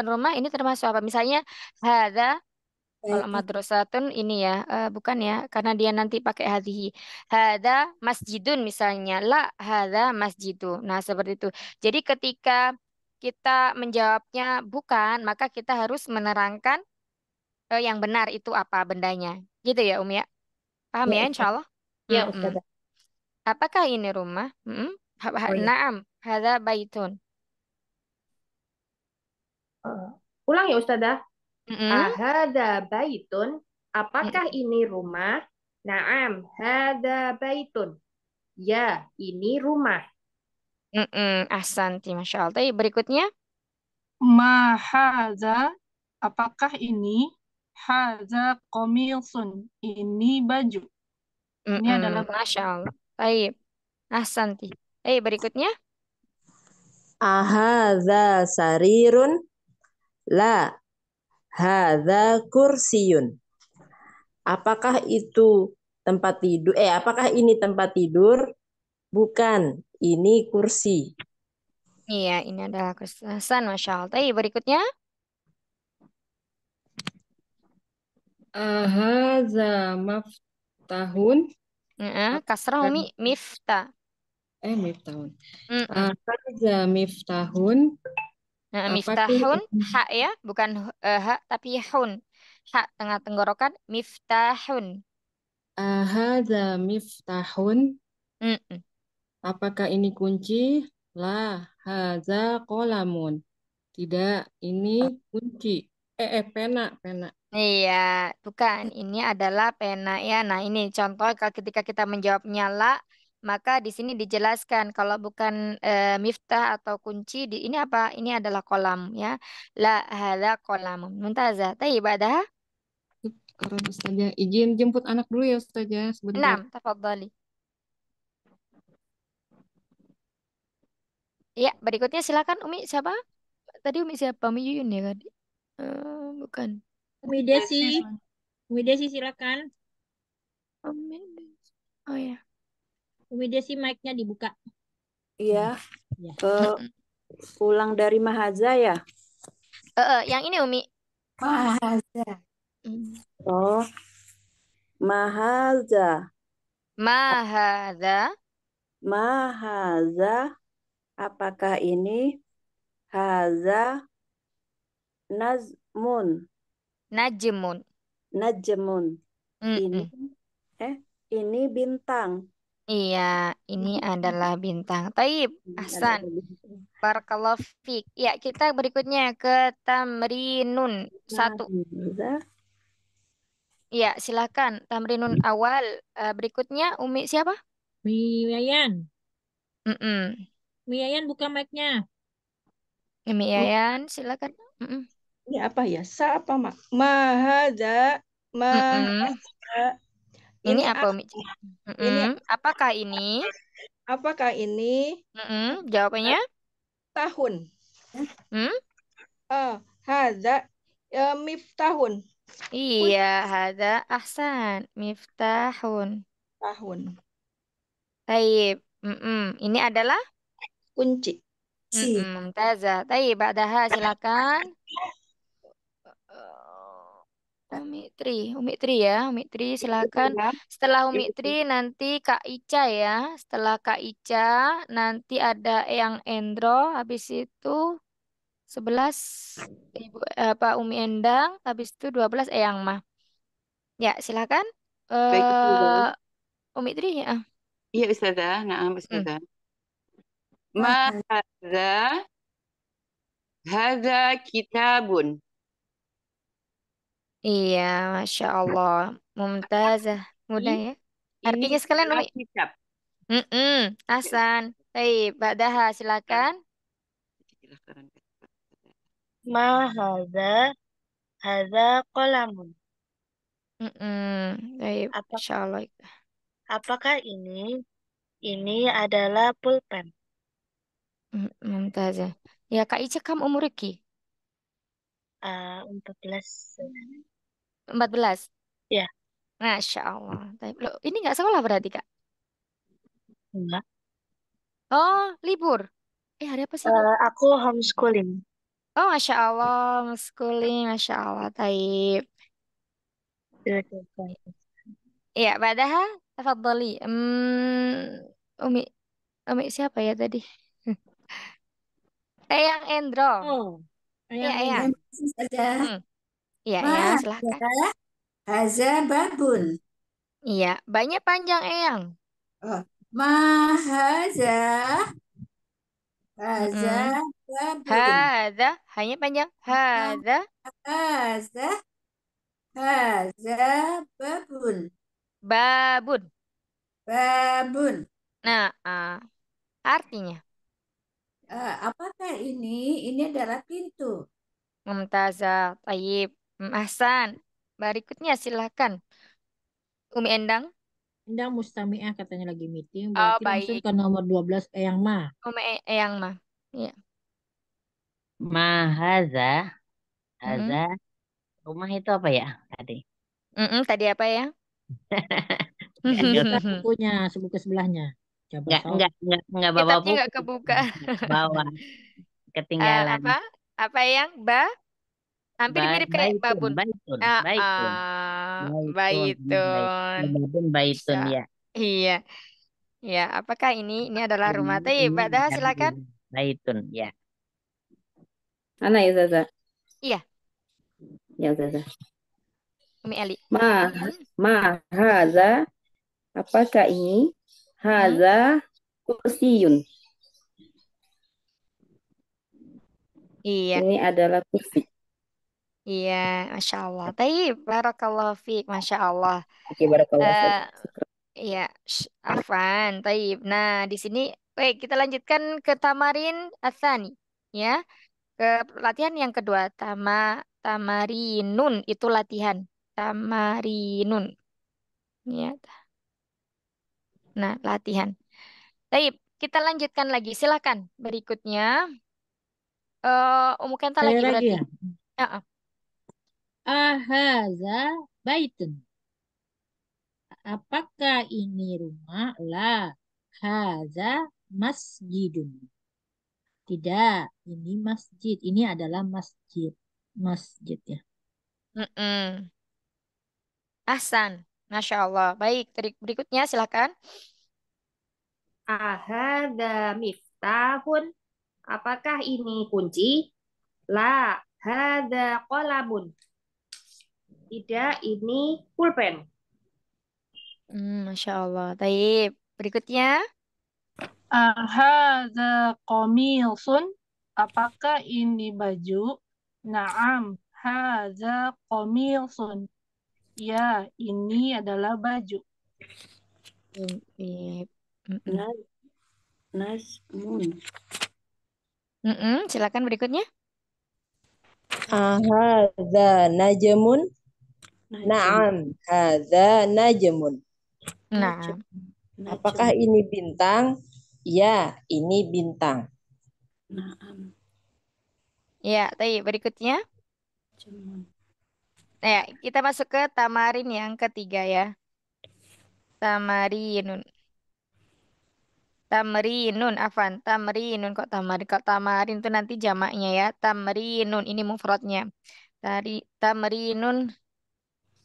rumah ini termasuk apa? Misalnya hadza kalau madrasatun ini ya bukan ya karena dia nanti pakai hadhihi. Hadza masjidun misalnya la hadza masjidu. Nah, seperti itu. Jadi ketika kita menjawabnya bukan, maka kita harus menerangkan yang benar itu apa bendanya. Gitu ya, ya. Paham Ya ya, insya Ustazah. Allah? Ya Mm-mm. Ustazah. Apakah ini rumah? Mm-mm. Oh ya. Naam, hadza baitun. Eh, ulang ya Ustazah. Mm-mm. Ahada baitun. Apakah Mm-mm. ini rumah? Naam, hada baitun. Ya, ini rumah. Mm-mm. Ahsanti, Masya Allah. Tapi berikutnya, Mahaza, apakah ini? Haza komisun, ini baju. Ini adalah mm-mm. baju. Masya Allah. Baik, Ahsanti. Baik, berikutnya, Ahadza sarirun? La, hadza kursiyun. Apakah itu tempat tidur? Apakah ini tempat tidur? Bukan, ini kursi. iya, ini adalah kesalahan, Masya Allah. Tapi berikutnya, Hadza maftahun. kasrah umi miftah. Miftahun. Mm-mm. Hadza miftahun. Nah, Apakah miftahun, ini? hak ya, bukan hak, tapi hun. Hak tengah tenggorokan, miftahun. Hadza miftahun. Mm-mm. Apakah ini kunci? La, hadza qalamun. Tidak, ini kunci. Pena, pena. Iya, bukan. Ini adalah pena ya. Nah, ini contoh ketika kita menjawabnya la, maka di sini dijelaskan kalau bukan miftah atau kunci di ini apa? Ini adalah kolam ya. La hadza kolamun. Muntazah. Tayyib ada? Keren Ustazah. Izin jemput anak dulu ya Ustazah, sebentar. 6, tafadhali. Ya, berikutnya silakan Umi siapa? Tadi Umi siapa? Umi Yuyun ya tadi? Bukan. Umi Desi, Desi. Umi Desi silakan. Umi. Oh ya. Umi Desi mic-nya dibuka. Iya, Ya. pulang dari Mahaza ya. Yang ini Umi. Mahaza. Hmm. Oh, Mahaza. Ma hadza Mahaza Apakah ini haza nazmun? Najmun. Najmun. Ini Mm-mm. ini bintang. Iya, ini adalah bintang. Taib, Ahsan. Ada bintang. Barakallahu fiik. Ya, kita berikutnya ke tamrinun satu. Haza Ya, silakan. Tamrinun awal. Berikutnya Umi siapa? Miayan. Mm-mm. Miayan buka mic-nya. Umi Yayan, silakan. Mm-mm. Ini apa ya? Sa apa mak? Mahada, Mm-mm. mahada. Ini Ini apa Umi? ini Mm-mm. Apakah ini? apakah ini Mm-mm. Jawabannya? tahun? Hmm? Hada miftahun. Iya, hada ahsan. Miftahun. Tahun. Taib. Mm-mm. Ini adalah? Kunci. Mm-mm. Mumtazah. Taib, Ba'daha silakan. Umi Tri ya, Umi Tri silakan. Setelah Umi Tri nanti Kak Ica ya. Setelah Kak Ica nanti ada Eyang Endro. Habis itu 11 Pak Umi Endang. Habis itu 12 Eyang Mah. Ya silakan. Baik, Ustazah. Umi Tri ya. Iya, Ustazah. Naam, Hmm. Ustazah. Ma hadza hadza kitabun. Iya, Masya Allah. Mumtazah. Mudah ya. Ini Artinya sekalian adalah Umi. kitab. Hasan. Baik, Ba'daha silakan. Ma hadza qalamun. Baik, Apa, Masya Allah. apakah ini? Ini adalah pulpen. Mumtazah. Ya, Kak Ica kamu umur ki? 14. 14. Ya, Masya Allah. Baik. Loh, ini nggak sekolah berarti, Kak? enggak. Oh, libur. Hari apa sih ini? Aku homeschooling. Oh, Masya Allah. Schooling, Masya Allah. Taib. Ya, Ba'daha. Tafadhali. Umi, Umi siapa ya tadi? Eyang Endro. Oh, Iya, Eyang Eyang. ini. saja. Iya, Eyang, silahkan. Haza babun. Iya, banyak panjang, Eyang. Oh. Mahaza. Haza Mm-mm. babun. Hada, hanya panjang. Hada, Haza. Haza babun. babun. Babun. Nah, artinya. Apakah ini? Ini adalah pintu. Mumtazah, Tayyib, Ahsan. Berikutnya silakan. Umi Endang. Endang Mustami'ah katanya lagi meeting. Oh, Berarti langsung baik. ke nomor 12 Eyang Ma. Umi Eyang mah. Iya. Ma hadza Mm-mm. rumah itu apa ya tadi? Tadi apa ya? Buka bukunya, buku sebelahnya. Coba sok. Enggak bawa Kitabnya buku. nggak kebuka. Bawa ketinggalan. Apa? Apa yang? Hampir mirip kayak Baitun, babun. baitun, Ah, baitun. baitun. Babun baitun Sa- ya. Iya. Ya, apakah ini adalah rumah? Tapi, Ini Ba'dah adalah silakan. baitun ya. Mana ya, Zaza? Iya, Ya, Zaza. Umi Ali. Haza. Apakah ini? Haza kursiyun. Iya. Ini adalah kursi. Iya, Masya Allah. Taib, barakallahu fiik, Masya Allah. Oke, barakallah. Iya, Afan, taib. Nah, di sini, baik, kita lanjutkan ke Tamarin Atsani. Ya, ke latihan yang kedua. Tamarinun, itu latihan. Tamarinun. Ya, nah, latihan. Taib, kita lanjutkan lagi. Silakan. Berikutnya, Umu Kenta Saya lagi lagi berarti. ya. Ya. Ahaza baitun. Apakah ini rumah? La. Haza masjidun. Tidak, ini masjid. Ini adalah masjid. Masjid ya. Ahsan. Masya Allah. Baik, berikutnya silakan. Ahada miftahun. Apakah ini kunci? La, hadza qalamun. Tidak, ini pulpen. Masya Allah. Taib. Berikutnya. Hadza qamisun. Apakah ini baju? Naam, hadza qamisun. Ya, ini adalah baju. Nasmun. Silakan berikutnya. Hadza najmun. Naam, hadza najmun. Nah, Apakah ini bintang? Ya, ini bintang. Naam. ya, taib. Berikutnya. Ya, kita masuk ke tamarin yang ketiga ya. Tamarinun. Tamrinun, afan. Tamrinun kok tamarin. Kok tamarin itu nanti jamaknya ya. Tamrinun, ini mufradnya. Tamrinun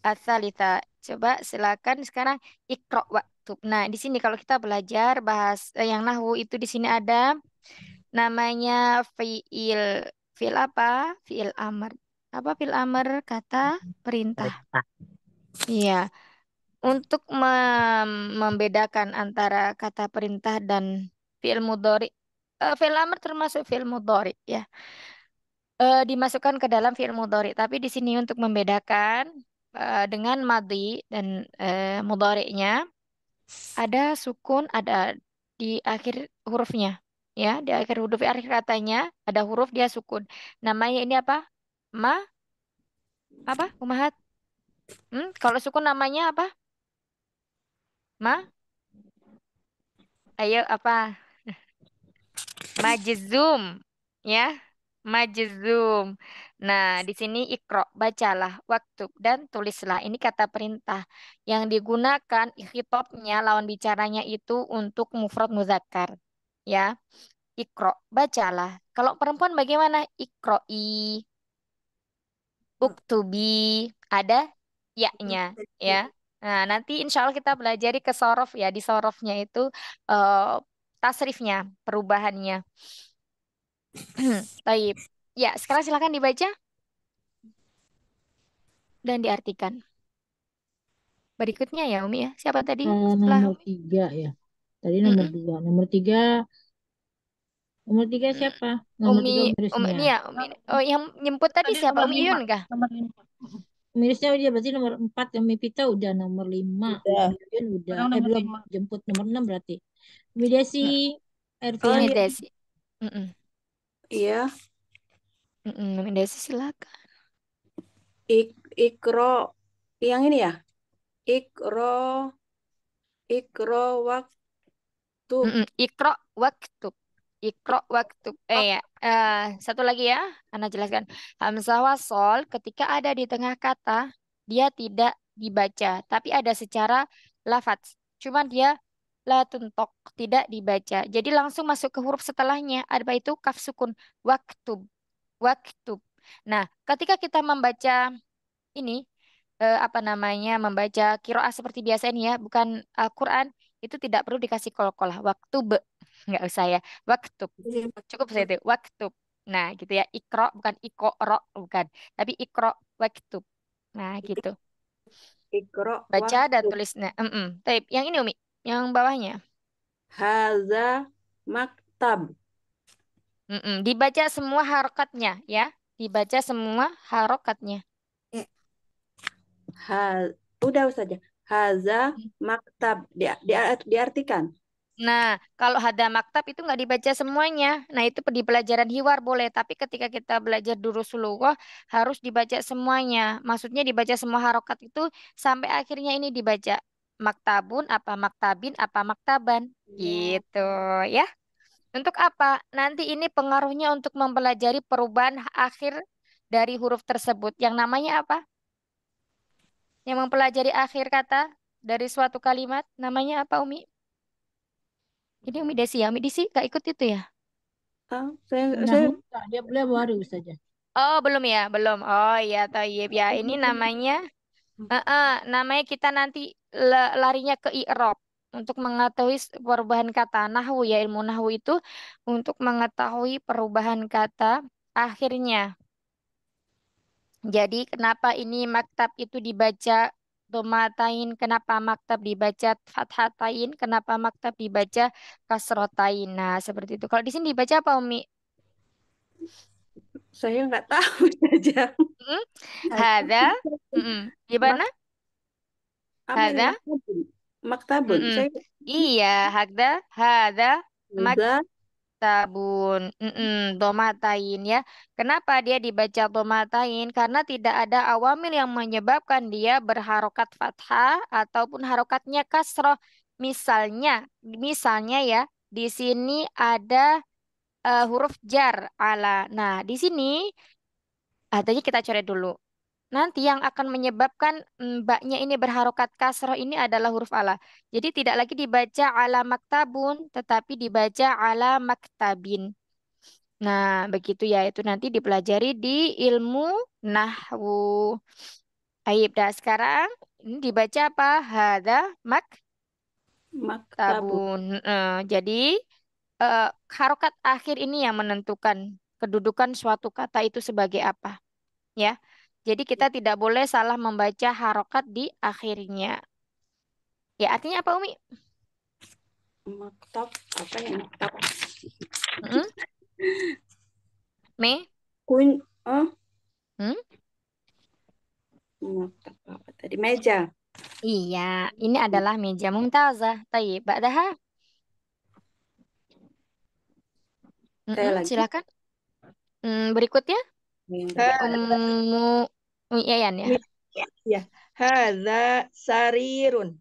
asalita. Coba silakan sekarang ikro waktu. Nah, di sini kalau kita belajar bahas yang nahwu itu di sini ada namanya fiil apa? Fiil amr. Apa fiil amr? Kata perintah. Iya. Untuk membedakan antara kata perintah dan fiil mudhari. Fiil amr termasuk fiil mudhari ya. Dimasukkan ke dalam fiil mudhari. Tapi di sini untuk membedakan dengan madhi dan mudhari'nya ada sukun, ada di akhir hurufnya. Ya, di akhir huruf akhir katanya ada huruf dia sukun. Namanya ini apa? Apa? Umahat? Kalau sukun namanya apa? Ayo apa? Majzum, ya, majzum. Nah, di sini ikro, bacalah, waktu dan tulislah. Ini kata perintah yang digunakan khitabnya lawan bicaranya itu untuk mufrad muzakkar, ya. Ikro, bacalah. Kalau perempuan bagaimana? Ikro'i, uktubi, ada ya-nya, ya. Nah, nanti insya Allah kita belajar ke sorof ya. Di sorofnya itu eh, tasrifnya, perubahannya. Taib. Ya, sekarang silakan dibaca dan diartikan. Berikutnya ya, Umi ya. Siapa tadi? Setelah Nomor 3 ya. Tadi nomor 2. Nomor tiga siapa? Nomor 3 Umi Mirisnya. ini ya, Umi. Oh, yang nyemput tadi Tadi siapa? nomor Umi 5. Yun kah? Nomor 5. Mirisnya udah berarti nomor 4. Yang Mipita udah nomor 5. Udah. Yun udah. Sekarang nomor Belum 5. jemput nomor 6 berarti. Umi Desi, RV Oh, Umi iya. Desi. Iya. Umi Desi silakan. Ikro. Yang ini ya? Ikro waktu. Ikro waktu. Ikro waktu. Ya. Satu lagi ya, Ana jelaskan. Hamzah wasol ketika ada di tengah kata, dia tidak dibaca, tapi ada secara lafaz. Cuma dia la tuntok, tidak dibaca. Jadi langsung masuk ke huruf setelahnya. Apa itu? Kaf sukun. Waktub. Waktub. Nah, ketika kita membaca ini, apa namanya, membaca kiroah seperti biasa ini ya, bukan Al-Quran, itu tidak perlu dikasih kol-kolah. Waktu nggak usah ya. Waktub. Cukup saya itu. Waktub. Nah, gitu ya. Ikro, bukan ikro, bukan. Tapi ikro, waktub. Nah, gitu. Ikro Baca dan waktu. tulisnya. Taib. Yang ini Umi. Yang bawahnya. Haza maktab. Dibaca semua harokatnya ya. Dibaca semua harokatnya. Udah saja. Haza maktab. Diartikan. Nah, kalau hada maktab itu nggak dibaca semuanya. Nah, itu di pelajaran hiwar boleh. Tapi ketika kita belajar durusulullah harus dibaca semuanya. Maksudnya dibaca semua harokat itu sampai akhirnya ini dibaca. Maktabun, apa maktabin, apa maktaban. Gitu ya. Untuk apa? Nanti ini pengaruhnya untuk mempelajari perubahan akhir dari huruf tersebut. Yang namanya apa? Yang mempelajari akhir kata dari suatu kalimat. Namanya apa, Umi? Ini Umi Desi ya. Umi Desi gak ikut itu ya? Nahu, dia baru saja. Oh, belum ya? Belum. Oh iya, Tayyib ya. Ini namanya namanya kita nanti larinya ke i'rab. untuk mengetahui perubahan kata nahwu ya, ilmu nahwu itu untuk mengetahui perubahan kata akhirnya. Jadi kenapa ini maktab itu dibaca domatain, kenapa maktab dibaca fathatain, kenapa maktab dibaca kasrotain. Nah, seperti itu. Kalau di sini dibaca apa, Umi? Saya nggak tahu saja. Hmm? Hada. Gimana? Apa ini Hada. maktabun? Maktabun. Saya Iya, hada, Hamzah maktabun. Domatain ya. Kenapa dia dibaca domatain? Karena tidak ada awamil yang menyebabkan dia berharokat fathah ataupun harokatnya kasroh. Misalnya ya, di sini ada huruf jar ala. Nah, di sini tadi kita coret dulu. Nanti yang akan menyebabkan baknya ini berharokat kasroh ini adalah huruf ala. Jadi tidak lagi dibaca ala maktabun, tetapi dibaca ala maktabin. Nah, begitu ya. Itu nanti dipelajari di ilmu nahwu. Aib. Dah sekarang ini dibaca apa? Hada maktabun. Jadi harokat akhir ini yang menentukan kedudukan suatu kata itu sebagai apa. Ya. Jadi kita tidak boleh salah membaca harokat di akhirnya. Ya, artinya apa, Umi? maktab apa ya maktab? Me? Maktab apa tadi? Meja. Iya, ini adalah meja mumtazah. Tayyib, ba'daha. Silakan. Berikutnya. Umi Yayan ya. Ya. Hadza sarirun.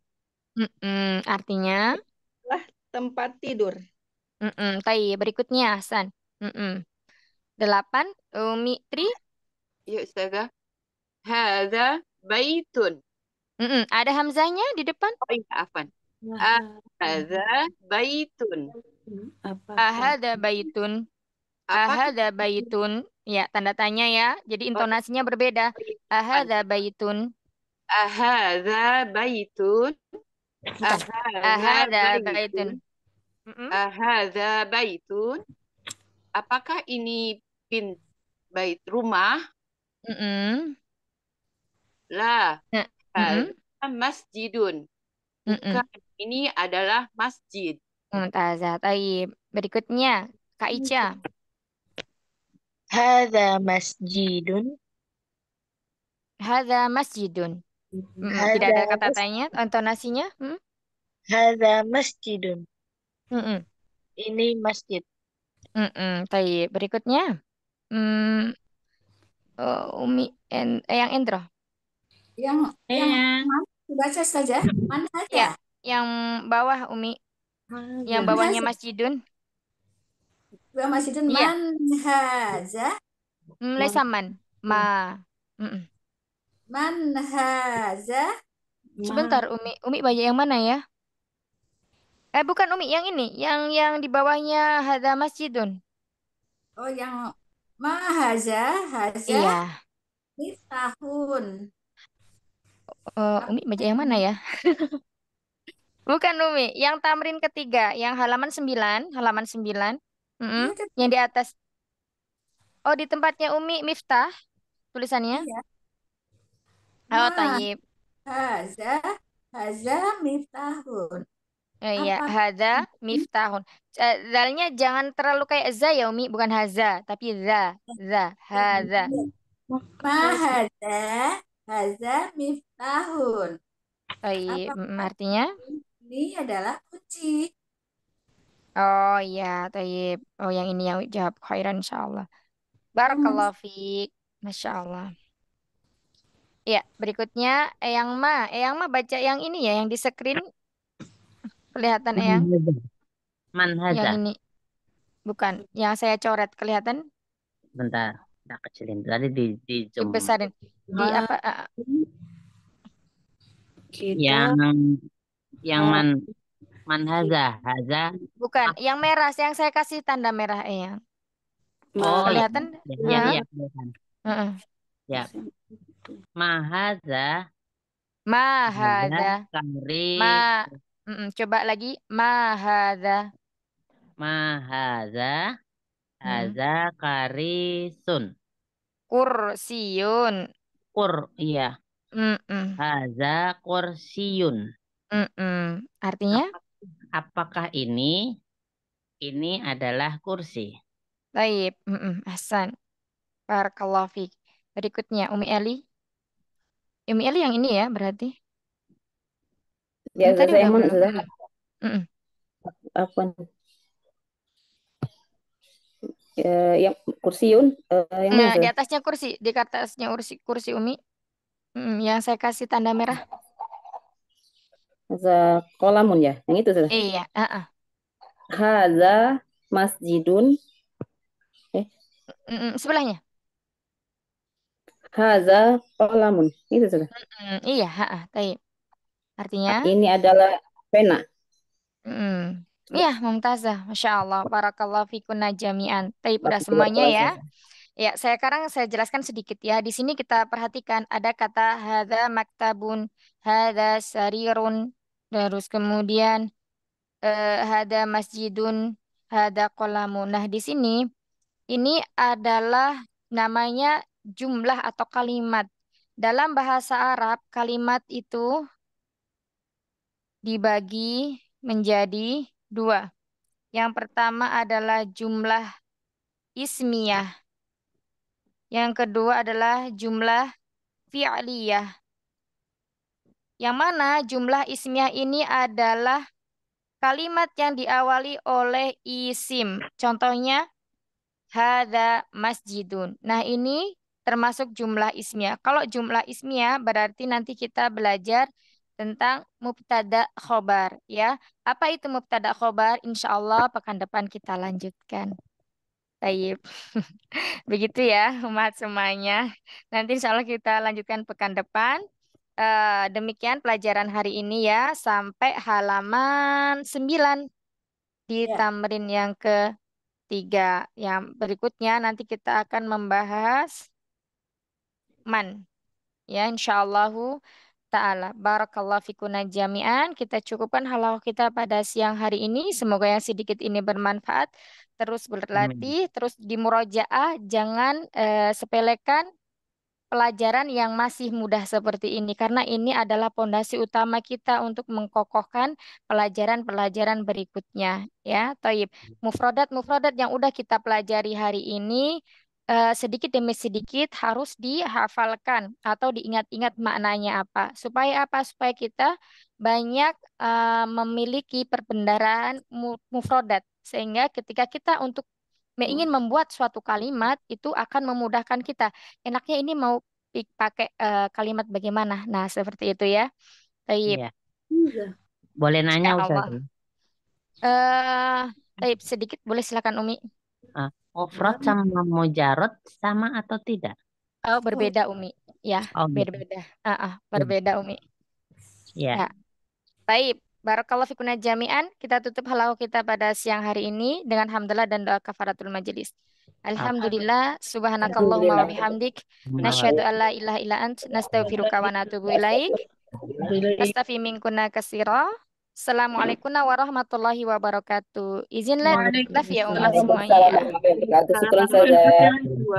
Artinya tempat tidur. Tayyib, berikutnya Hasan. 8 Umi Tri. Ya Ustazah. Hadza baitun. Ada hamzahnya di depan. Oh iya, afan. Hadza baitun. Ahada baitun. Ahada baitun. Ya, tanda tanya ya. Jadi intonasinya berbeda. Ahada baitun. Ahadza baitun. Ahada baitun. Ahadza baitun. Apakah ini bait rumah? La. Hadza masjidun. Bukan, ini adalah masjid. Mumtazah. Taib. Berikutnya, Kak Ica. Hadza masjidun. Hadza masjidun. Tidak ada kata tanya, intonasinya. Hadza masjidun. Ini masjid. Taib. Berikutnya, Umi yang Endro. Yang dibaca saja. Mana saja? Ya, yang bawah Umi. Yang bawahnya masjidun. Bawah masjidun Iya. man haza. Lesaman. Ma. Man haza. Sebentar Umi. Umi baca yang mana ya? Bukan Umi, yang ini, yang di bawahnya hadza masjidun. Oh, yang ma haza, Iya. miftahun. Umi baca yang mana ya? Bukan Umi, yang tamrin ketiga, yang halaman 9. Yang di atas. Oh, di tempatnya Umi miftah tulisannya. Iya. Oh, tayyib. Haza miftahun. Iya, hadza miftahun. Zalnya jangan terlalu kayak za ya Umi, bukan haza, tapi za, hadza. Ma haza miftahun. Tayyib, artinya? Ini adalah kunci. Oh iya, tayyib. Oh yang ini yang jawab khairan insyaallah. Barakallahu fiik. Masya Allah. Ya, berikutnya Eyang Ma baca yang ini ya, yang di screen. Kelihatan Eyang? Manhaza. Yang ini. Bukan, yang saya coret kelihatan? Bentar, tak kecilin. Tadi di zoom. Dibesarin. Di apa? Yang manhaza, haza. Bukan, yang merah, yang saya kasih tanda merah Eyang. Oh, kelihatan? Iya, kelihatan. Ya. Mahaza. Mahadza. Kamri. Coba lagi. Ma hadza. Ma hadza, Hmm. hadza karisun. Kursiyun. Iya. Mm-mm. Hadza kursiyun. Artinya? Apakah ini adalah kursi? Baik. Ahsan. Barakallahu fiik. Berikutnya Umi Eli. Umi Eli yang ini ya berarti. Ya, Yang tadi saya udah mau belum? Ustazah. Apa? Yang kursiun yang mana Nah, di Ustazah? atasnya kursi, di atasnya kursi Umi. Yang saya kasih tanda merah. Ustazah kolamun ya, yang itu Ustazah. Iya, Hadza masjidun. Sebelahnya. Hadza kolamun. Itu Ustazah. Iya, baik. Artinya? Ini adalah pena. Iya, mumtazah. Masya Allah. Barakallahu fikunna jami'an. Taib, udah Makasih semuanya ya. Ustazah. Ya, sekarang saya jelaskan sedikit ya. Di sini kita perhatikan ada kata hadza maktabun, hadza sarirun, terus kemudian hadza masjidun, hadza qolamun. Nah, di sini ini adalah namanya jumlah atau kalimat. Dalam bahasa Arab, kalimat itu dibagi menjadi dua. Yang pertama adalah jumlah ismiyah. Yang kedua adalah jumlah fi'liyah. Yang mana jumlah ismiyah ini adalah kalimat yang diawali oleh isim. Contohnya, hadza masjidun. Nah, ini termasuk jumlah ismiyah. Kalau jumlah ismiyah berarti nanti kita belajar tentang mubtada khobar ya. Apa itu mubtada khobar? Insya Allah pekan depan kita lanjutkan. Taib. Begitu ya, umat semuanya. Nanti insya Allah kita lanjutkan pekan depan. Demikian pelajaran hari ini ya, sampai halaman 9 di tamrin yang ketiga. Yang berikutnya nanti kita akan membahas man. Ya, insyaallahu ta'ala. Barakallahu fikuna jami'an. Kita cukupkan halaqah kita pada siang hari ini. Semoga yang sedikit ini bermanfaat. Terus berlatih, terus dimurojaah. Jangan sepelekan pelajaran yang masih mudah seperti ini. Karena ini adalah pondasi utama kita untuk mengkokohkan pelajaran-pelajaran berikutnya. Ya, Thayyib. Mufradat-mufradat yang udah kita pelajari hari ini sedikit demi sedikit harus dihafalkan atau diingat-ingat maknanya apa. Supaya apa? Supaya kita banyak memiliki perbendaharaan mufradat. Sehingga ketika kita untuk ingin membuat suatu kalimat itu akan memudahkan kita. Enaknya ini mau pakai kalimat bagaimana? Nah, seperti itu ya. Taib. Iya. Boleh nanya Allah. Ustazah? Taib sedikit boleh silakan Umi. Mufrad sama mujarad sama atau tidak? Oh, berbeda Umi. Ya, gitu. berbeda. Berbeda Umi. Ya. Baik. Barakallahu fikuna jami'an. Kita tutup halaqah kita pada siang hari ini dengan hamdalah dan doa kafaratul majelis. Alhamdulillah, subhanakallahumma wa bihamdik, nasyhadu an la ilaha illa ant, nastaghfiruka wa natubu ilaik. Nastafi minkunna katsira. Assalamualaikum warahmatullahi wabarakatuh. Izin live ya umat semuanya ya. Syukran saja.